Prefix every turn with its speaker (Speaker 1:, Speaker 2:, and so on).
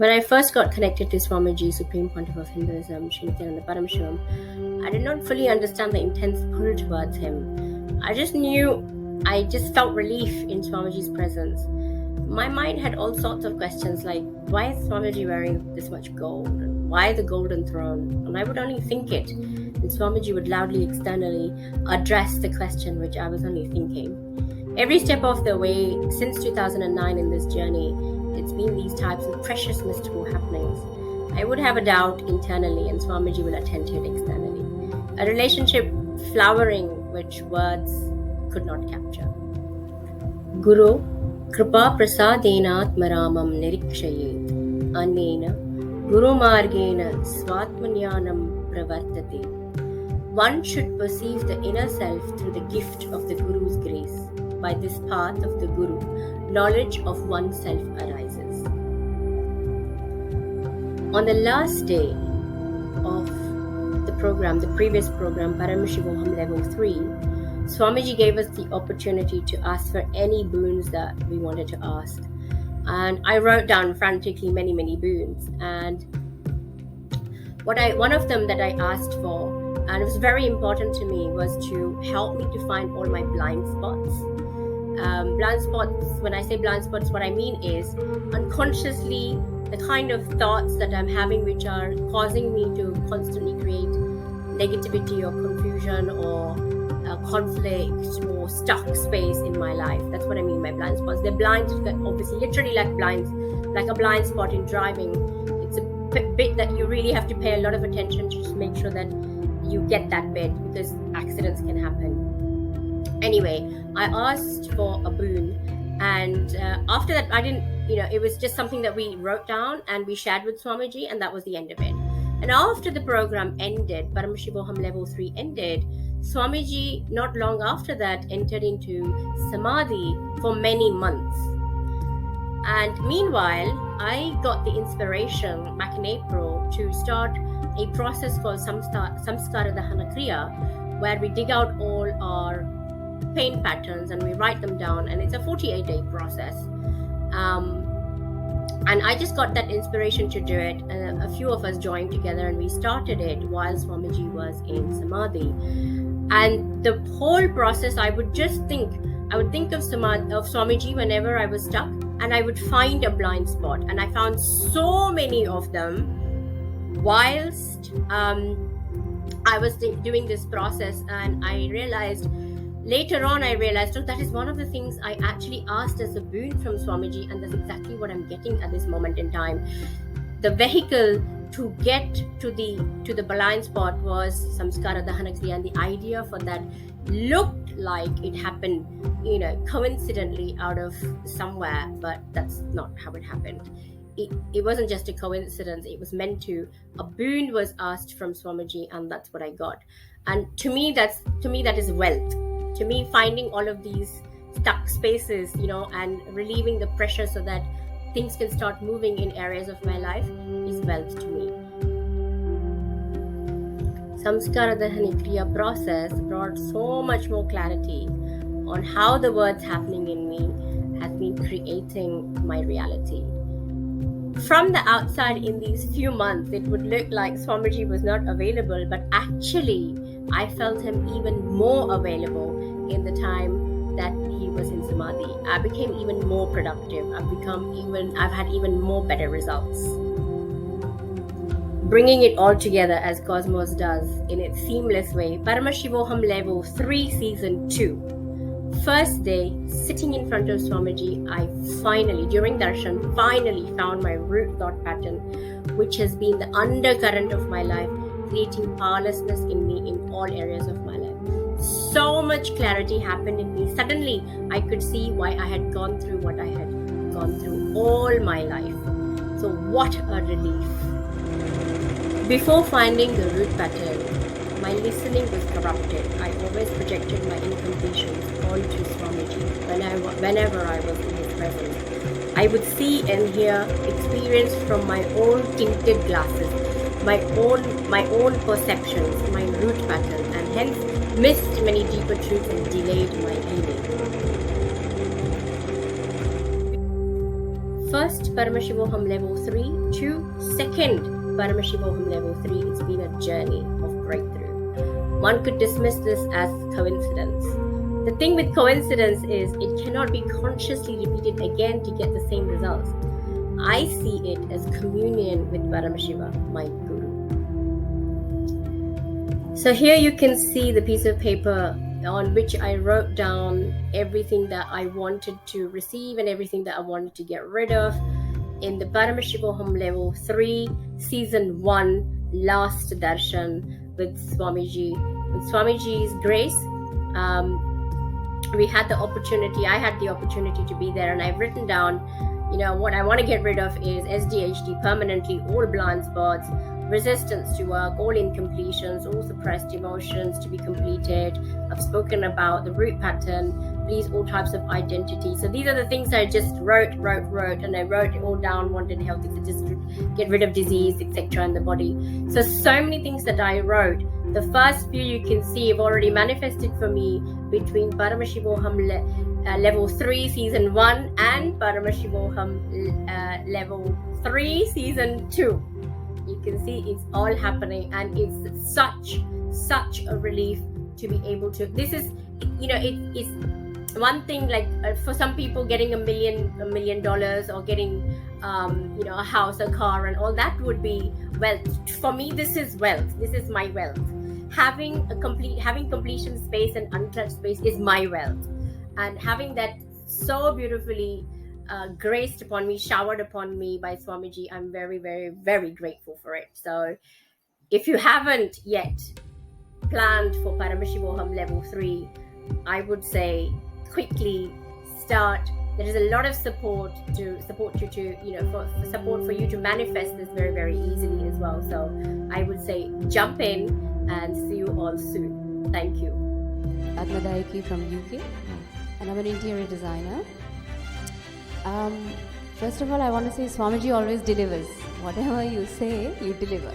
Speaker 1: When I first got connected to Swamiji, Supreme Pontiff of Hinduism, Sri Nityananda Paramashivoham, I did not fully understand the intense pull towards him. I just felt relief in Swamiji's presence. My mind had all sorts of questions like, why is Swamiji wearing this much gold? And why the golden throne? And I would only think it, and Swamiji would loudly externally address the question which I was only thinking. Every step of the way since 2009 in this journey, it's been these types of precious mystical happenings. I would have a doubt internally and Swamiji will attend to it externally. A relationship flowering which words could not capture. Guru Kripa Prasadenatmaramam Nirikshayet Anena Guru Margena Swatmanyanam Pravartate. One should perceive the inner self through the gift of the Guru's grace. By this path of the Guru, knowledge of oneself arises. On the last day of the program, the previous program, Paramashivoham Level 3, Swamiji gave us the opportunity to ask for any boons that we wanted to ask. And I wrote down frantically many boons. And one of them that I asked for, and it was very important to me, was to help me to find all my blind spots. Blind spots, when I say blind spots, what I mean is unconsciously the kind of thoughts that I'm having which are causing me to constantly create negativity or confusion or conflict or stuck space in my life. That's what I mean by blind spots. They're blind, obviously, literally like a blind spot in driving. It's a bit that you really have to pay a lot of attention to just make sure that you get that bit, because accidents can happen. Anyway, I asked for a boon, and after that, I didn't, it was just something that we wrote down and we shared with Swamiji, and that was the end of it. And after the program ended, Paramashivoham Level 3 ended, Swamiji, not long after that, entered into Samadhi for many months. And meanwhile, I got the inspiration back in April to start a process called Samskara Dahana Kriya, where we dig out all our pain patterns and we write them down, and it's a 48-day process. And I just got that inspiration to do it. A few of us joined together and we started it while Swamiji was in Samadhi. And the whole process, I would think of Swamiji whenever I was stuck, and I would find a blind spot. And I found so many of them whilst I was doing this process, and later on I realized, that is one of the things I actually asked as a boon from Swamiji, and that's exactly what I'm getting at this moment in time. The vehicle to get to the blind spot was Samskara Dahana Kriya, and the idea for that looked like it happened, coincidentally out of somewhere, but that's not how it happened. It wasn't just a coincidence. It was meant to. A boon was asked from Swamiji, and that's what I got. And to me that is wealth. To me, finding all of these stuck spaces, and relieving the pressure so that things can start moving in areas of my life is wealth to me. Samskara Dahana Kriya process brought so much more clarity on how the words happening in me has been creating my reality. From the outside, in these few months, it would look like Swamiji was not available, but actually, I felt him even more available in the time that he was in Samadhi. I became even more productive. I've had even more better results. Bringing it all together as Cosmos does in its seamless way, Paramashivoham Level 3 Season 2. First day, sitting in front of Swamiji, I during darshan, found my root thought pattern, which has been the undercurrent of my life, creating powerlessness in me in all areas of my life. So much clarity happened in me. Suddenly, I could see why I had gone through what I had gone through all my life. So what a relief. Before finding the root pattern, my listening was corrupted. I always projected my incompletions onto Swamiji whenever I was in his presence. I would see and hear, experience from my own tinted glasses, my own perceptions, my root pattern, and hence missed many deeper truths and delayed my healing. first Paramashivoham Level 3 to second Paramashivoham Level 3, it's been a journey of breakthrough. One could dismiss this as coincidence. The thing with coincidence is it cannot be consciously repeated again to get the same results. I see it as communion with Paramashiva, my Guru. So here you can see the piece of paper on which I wrote down everything that I wanted to receive and everything that I wanted to get rid of in the Paramashivoham Level 3, Season 1, last darshan with Swamiji. With Swamiji's grace, I had the opportunity to be there, and I've written down, what I want to get rid of is SDHD permanently, all blind spots, resistance to work, all incompletions, all suppressed emotions to be completed. I've spoken about the root pattern, please, all types of identity. So these are the things I just wrote, and I wrote it all down, wanted health, just get rid of disease, etc. in the body. So many things that I wrote. The first few you can see have already manifested for me between Paramashivoham Level 3 Season 1 and Paramashivoham Level 3 Season 2. You can see it's all happening, and it's such a relief to be able to. This is, it's one thing, like for some people getting $1 million or getting a house, a car, and all that would be wealth. For me, this is wealth. This is my wealth. Having completion space and untouched space is my wealth, and having that so beautifully graced upon me, showered upon me by Swamiji, I'm very, very, very grateful for it. So if you haven't yet planned for Paramashivoham Level 3, I would say quickly start. There is a lot of support you to, for support for you to manifest this very, very easily as well. So I would say jump in and see you all soon. Thank you.
Speaker 2: Admadayaki from UK, and I'm an interior designer. First of all, I want to say Swamiji always delivers. Whatever you say, you deliver.